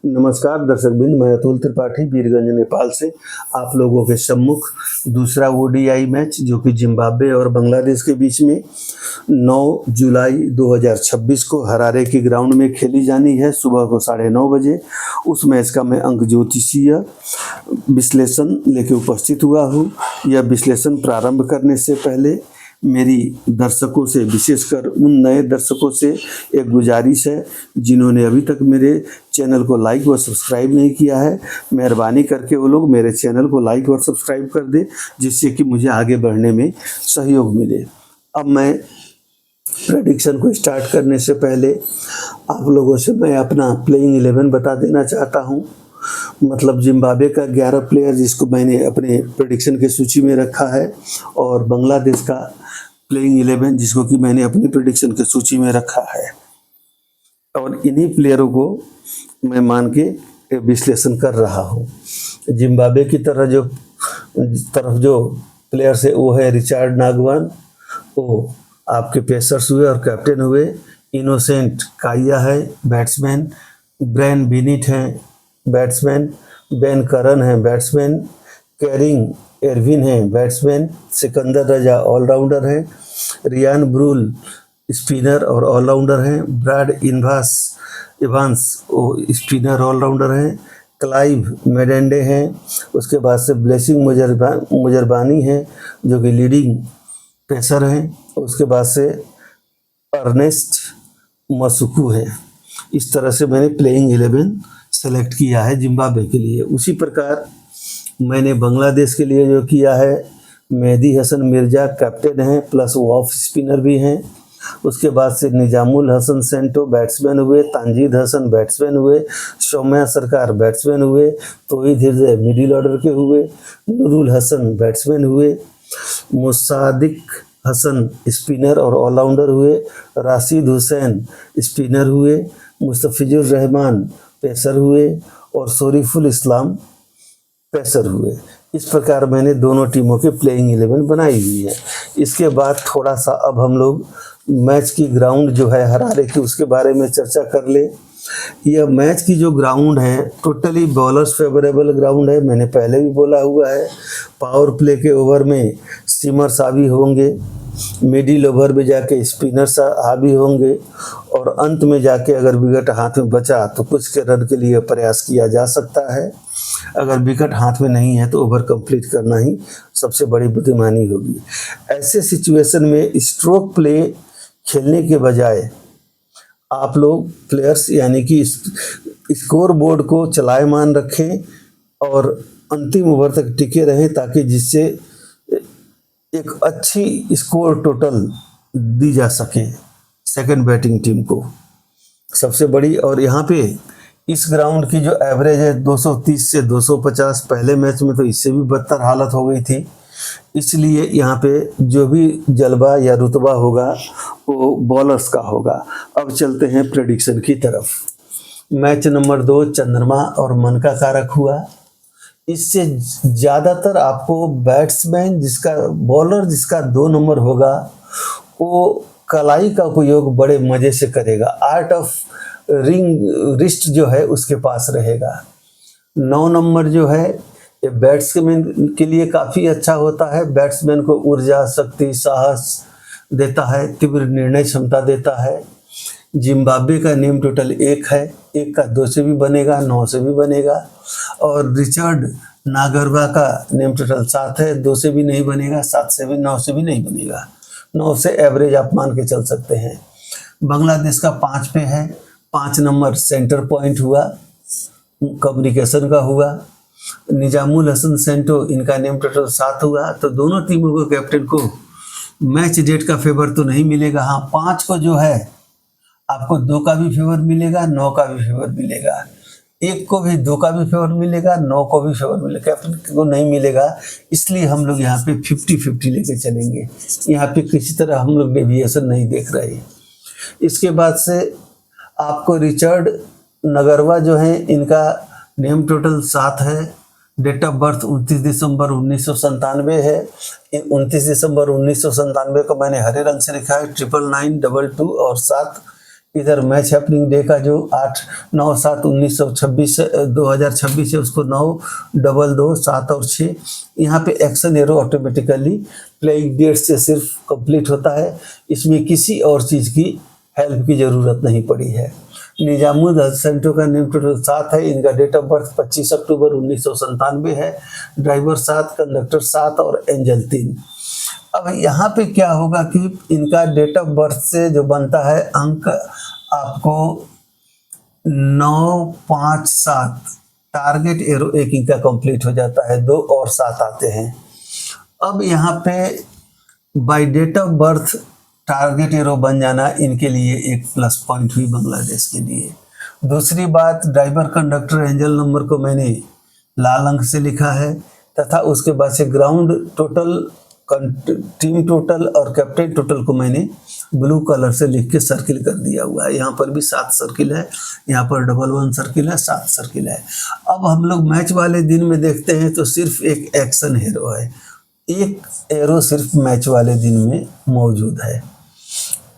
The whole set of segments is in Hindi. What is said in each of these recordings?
नमस्कार दर्शकबिंद, मैं अतुल त्रिपाठी वीरगंज नेपाल से आप लोगों के सम्मुख दूसरा ओडीआई मैच जो कि जिम्बाब्वे और बांग्लादेश के बीच में 9 जुलाई 2026 को हरारे की ग्राउंड में खेली जानी है सुबह को 9:30 बजे। उस मैच का मैं अंक ज्योतिषीय विश्लेषण लेके उपस्थित हुआ हूँ। यह विश्लेषण प्रारंभ करने से पहले मेरी दर्शकों से, विशेषकर उन नए दर्शकों से एक गुजारिश है जिन्होंने अभी तक मेरे चैनल को लाइक व सब्सक्राइब नहीं किया है। मेहरबानी करके वो लोग मेरे चैनल को लाइक और सब्सक्राइब कर दें, जिससे कि मुझे आगे बढ़ने में सहयोग मिले। अब मैं प्रेडिक्शन को स्टार्ट करने से पहले आप लोगों से मैं अपना प्लेइंग 11 बता देना चाहता हूँ। मतलब जिम्बाब्वे का 11 प्लेयर जिसको मैंने अपने प्रेडिक्शन के सूची में रखा है, और बांग्लादेश का प्लेइंग 11 जिसको कि मैंने अपनी प्रेडिक्शन के सूची में रखा है। और इन्हीं प्लेयरों को मैं मान के विश्लेषण कर रहा हूँ। जिम्बाब्वे की तरफ जो प्लेयर्स है वो है रिचर्ड नागवान, वो आपके पेसर्स हुए और कैप्टन हुए। इनोसेंट काया है बैट्समैन, ब्रेन बिनिट है बैट्समैन, बेन करन है बैट्समैन, कैरिंग एरविन है बैट्समैन, सिकंदर रजा ऑलराउंडर है, रियान ब्रूल स्पिनर और ऑलराउंडर हैं, ब्रैड इवांस वो स्पिनर ऑलराउंडर हैं, क्लाइव मेडेंडे हैं, उसके बाद से ब्लेसिंग मुजरबानी हैं जो कि लीडिंग पेसर हैं, उसके बाद से अर्नेस्ट मसुकू है। इस तरह से मैंने प्लेइंग 11 सेलेक्ट किया है जिम्बाब्वे के लिए। उसी प्रकार मैंने बांग्लादेश के लिए जो किया है, मेहदी हसन मिर्जा कैप्टन हैं प्लस वो ऑफ स्पिनर भी हैं। उसके बाद से निजामुल हसन सेंटो बैट्समैन हुए, तानजीद हसन बैट्समैन हुए, शौम्या सरकार बैट्समैन हुए, तोहिद हिर्जे मिडिल ऑर्डर के हुए, नूरुल हसन बैट्समैन हुए, मुसादिक हसन स्पिनर और ऑलराउंडर हुए, राशिद हुसैन स्पिनर हुए, मुस्तफिजुर रहमान पेसर हुए और शरीफुल इस्लाम पेसर हुए। इस प्रकार मैंने दोनों टीमों के प्लेइंग 11 बनाई हुई है। इसके बाद थोड़ा सा अब हम लोग मैच की ग्राउंड जो है हरारे की उसके बारे में चर्चा कर ले। यह मैच की जो ग्राउंड है टोटली बॉलर्स फेवरेबल ग्राउंड है। मैंने पहले भी बोला हुआ है, पावर प्ले के ओवर में स्टीमर्स हावी होंगे, मिडिल ओवर में जाके स्पिनर्स हावी होंगे, और अंत में जाके अगर विकेट हाथ में बचा तो कुछ के रन के लिए प्रयास किया जा सकता है। अगर विकेट हाथ में नहीं है तो ओवर कंप्लीट करना ही सबसे बड़ी बुद्धिमानी होगी। ऐसे सिचुएशन में स्ट्रोक प्ले खेलने के बजाय आप लोग प्लेयर्स यानी कि स्कोर बोर्ड को चलायमान रखें और अंतिम ओवर तक टिके रहें, ताकि जिससे एक अच्छी स्कोर टोटल दी जा सके सेकंड बैटिंग टीम को सबसे बड़ी। और यहाँ पे इस ग्राउंड की जो एवरेज है 230 से 250, पहले मैच में तो इससे भी बदतर हालत हो गई थी। इसलिए यहाँ पे जो भी जलवा या रुतबा होगा वो बॉलर्स का होगा। अब चलते हैं प्रेडिक्शन की तरफ। मैच नंबर 2 चंद्रमा और मन का कारक हुआ। इससे ज़्यादातर आपको बैट्समैन बॉलर जिसका 2 नंबर होगा वो कलाई का उपयोग बड़े मज़े से करेगा। आर्ट ऑफ रिस्ट जो है उसके पास रहेगा। 9 नंबर जो है ये बैट्समैन के लिए काफ़ी अच्छा होता है। बैट्समैन को ऊर्जा, शक्ति, साहस देता है, तीव्र निर्णय क्षमता देता है। जिम्बाब्वे का नेम टोटल 1 है, 1 का 2 से भी बनेगा, 9 से भी बनेगा। और रिचर्ड नागरवा का नेम टोटल 7 है, 2 से भी नहीं बनेगा, 7 से भी, 9 से भी नहीं बनेगा। 9 से एवरेज आप मान के चल सकते हैं। बांग्लादेश का 5 पे है, 5 नंबर सेंटर पॉइंट हुआ, कम्युनिकेशन का हुआ। निजामुल हसन सेंटो इनका नेम टोटल 7 हुआ। तो दोनों टीमों को कैप्टन को मैच डेट का फेवर तो नहीं मिलेगा। हाँ, 5 को जो है आपको 2 का भी फेवर मिलेगा, 9 का भी फेवर मिलेगा, 1 को भी 2 का भी फेवर मिलेगा, 9 को भी फेवर मिलेगा, कैप्टन को नहीं मिलेगा। इसलिए हम लोग यहाँ पे 50-50 लेके चलेंगे। यहाँ पे किसी तरह हम लोग डेविएशन नहीं देख रहे। इसके बाद से आपको रिचर्ड नगरवा जो है इनका नेम टोटल 7 है, डेट ऑफ बर्थ 29 दिसंबर 1997 है। 29 दिसंबर 1997 को मैंने हरे रंग से लिखा है, 9992 और 7 इधर मैच हैपनिंग डे का जो 8-9-7-1926 2026 है उसको 9-2-2 7 और 6। यहाँ पे action arrow automatically playing date से सिर्फ कंप्लीट होता है, इसमें किसी और चीज़ की हेल्प की ज़रूरत नहीं पड़ी है। निजामुद्दीन हसनटो का नेम टोटल 7 है। इनका डेट ऑफ बर्थ 25 अक्टूबर 1997 है। ड्राइवर 7, कंडक्टर 7 और एंजल 3। अब यहाँ पे क्या होगा कि इनका डेट ऑफ बर्थ से जो बनता है अंक आपको 9, 5, 7 टारगेट एरो एक इनका कंप्लीट हो जाता है, 2 और 7 आते हैं। अब यहाँ पे by date of birth target arrow बन जाना इनके लिए एक प्लस पॉइंट हुई बांग्लादेश के लिए। दूसरी बात, ड्राइवर कंडक्टर एंजल नंबर को मैंने लाल अंक से लिखा है तथा उसके बाद से ग्राउंड टोटल, टीम टोटल और कैप्टन टोटल को मैंने ब्लू कलर से लिख के सर्किल कर दिया हुआ है। यहाँ पर भी 7 सर्किल है, यहाँ पर 1 सर्किल है, 7 सर्किल है। अब हम लोग मैच वाले दिन में देखते हैं तो सिर्फ एक एक्शन एरो है, एक एरो सिर्फ मैच वाले दिन में मौजूद है।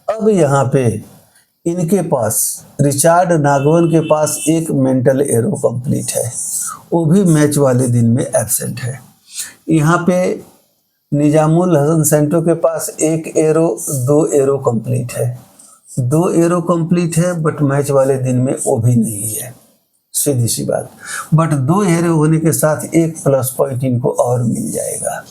अब यहाँ पे इनके पास रिचार्ड नागवन के पास एक मेंटल एरो कंप्लीट है, वो भी मैच वाले दिन में एब्सेंट है। यहाँ पे निजामुल हसन सेंटो के पास एक एरो, 2 एरो कंप्लीट है, 2 एरो कंप्लीट है, बट मैच वाले दिन में वो भी नहीं है, सीधी सी बात। बट 2 एरो होने के साथ एक प्लस पॉइंट इनको और मिल जाएगा।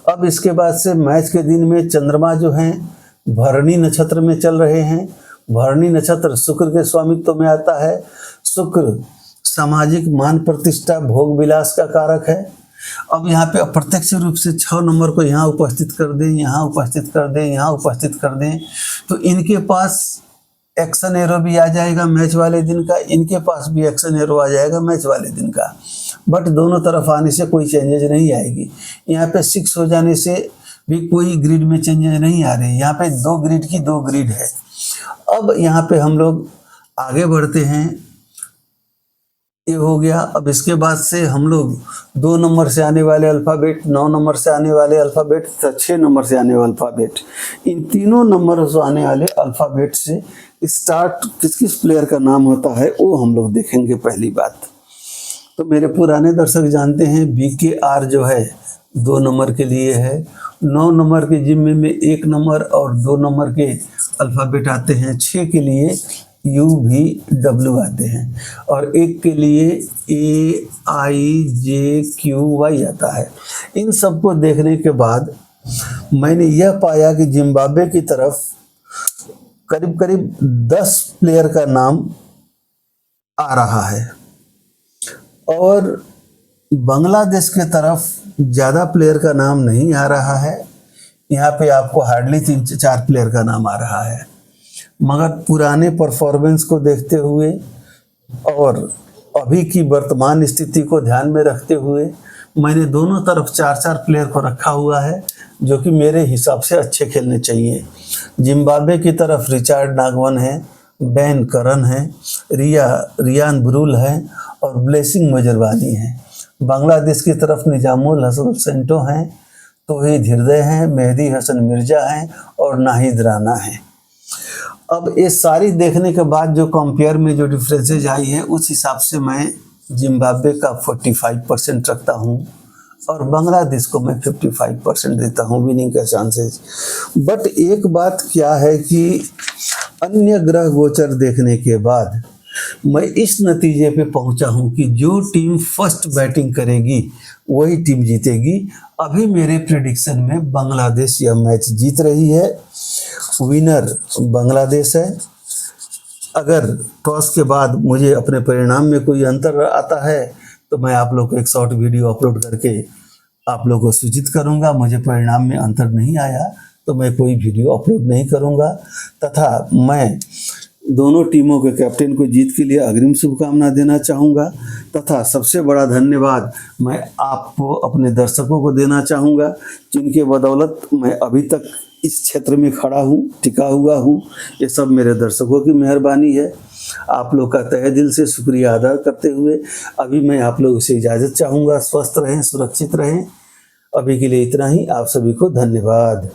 अब इसके बाद से मैच के दिन में चंद्रमा जो हैं भरणी नक्षत्र में चल रहे हैं। भरणी नक्षत्र शुक्र के स्वामित्व में आता है। शुक्र सामाजिक मान प्रतिष्ठा भोग विलास का कारक है। अब यहाँ पे अप्रत्यक्ष रूप से 6 नंबर को यहाँ उपस्थित कर दें, यहाँ उपस्थित कर दें, यहाँ उपस्थित कर दें, तो इनके पास एक्शन एरो भी आ जाएगा मैच वाले दिन का, इनके पास भी एक्शन एरो आ जाएगा मैच वाले दिन का। बट दोनों तरफ आने से कोई चेंजेज नहीं आएगी। यहाँ पे 6 हो जाने से भी कोई ग्रिड में चेंजेज नहीं आ रहे। यहाँ पे 2 ग्रिड की 2 ग्रिड है। अब यहाँ पे हम लोग आगे बढ़ते हैं, ये हो गया। अब इसके बाद से हम लोग 2 नंबर से आने वाले अल्फ़ाबेट, 9 नंबर से आने वाले अल्फ़ाबेट, 6 नंबर से आने वाले अल्फ़ाबेट, इन तीनों नंबर से आने वाले अल्फ़ाबेट से स्टार्ट किस किस प्लेयर का नाम होता है वो हम लोग देखेंगे। पहली बात तो मेरे पुराने दर्शक जानते हैं BKR जो है 2 नंबर के लिए है। 9 नंबर के जिम्मे में 1 नंबर और 2 नंबर के अल्फ़ाबेट आते हैं। 6 के लिए UVW आते हैं और 1 के लिए AIJQY आता है। इन सबको देखने के बाद मैंने यह पाया कि जिम्बाब्वे की तरफ करीब करीब 10 प्लेयर का नाम आ रहा है और बांग्लादेश के तरफ ज़्यादा प्लेयर का नाम नहीं आ रहा है। यहाँ पे आपको हार्डली 3-4 प्लेयर का नाम आ रहा है। मगर पुराने परफॉर्मेंस को देखते हुए और अभी की वर्तमान स्थिति को ध्यान में रखते हुए मैंने दोनों तरफ 4-4 प्लेयर को रखा हुआ है जो कि मेरे हिसाब से अच्छे खेलने चाहिए। जिम्बाब्वे की तरफ रिचार्ड नागवन है, बैन करन है, रियान ब्रूल है और ब्लेसिंग मजरवानी है। बांग्लादेश की तरफ निजामुल हसन सेंटो हैं, तौहीद हृदय हैं, मेहदी हसन मिर्जा हैं और नाहिद राना हैं। अब ये सारी देखने के बाद जो कंपेयर में जो डिफरेंसेज आई है उस हिसाब से मैं जिम्बाब्वे का 45% रखता हूँ और बांग्लादेश को मैं 55% देता हूँ विनिंग का चांसेस। बट एक बात क्या है कि अन्य ग्रह गोचर देखने के बाद मैं इस नतीजे पे पहुंचा हूं कि जो टीम फर्स्ट बैटिंग करेगी वही टीम जीतेगी। अभी मेरे प्रेडिक्शन में बांग्लादेश यह मैच जीत रही है, विनर बांग्लादेश है। अगर टॉस के बाद मुझे अपने परिणाम में कोई अंतर आता है तो मैं आप लोग को एक शॉर्ट वीडियो अपलोड करके आप लोगों को सूचित करूंगा। मुझे परिणाम में अंतर नहीं आया तो मैं कोई वीडियो अपलोड नहीं करूंगा तथा मैं दोनों टीमों के कैप्टन को जीत के लिए अग्रिम शुभकामना देना चाहूँगा तथा सबसे बड़ा धन्यवाद मैं आपको अपने दर्शकों को देना चाहूँगा जिनके बदौलत मैं अभी तक इस क्षेत्र में खड़ा हूँ, टिका हुआ हूँ। ये सब मेरे दर्शकों की मेहरबानी है। आप लोग का तहे दिल से शुक्रिया अदा करते हुए अभी मैं आप लोगों से इजाज़त चाहूँगा। स्वस्थ रहें, सुरक्षित रहें। अभी के लिए इतना ही। आप सभी को धन्यवाद।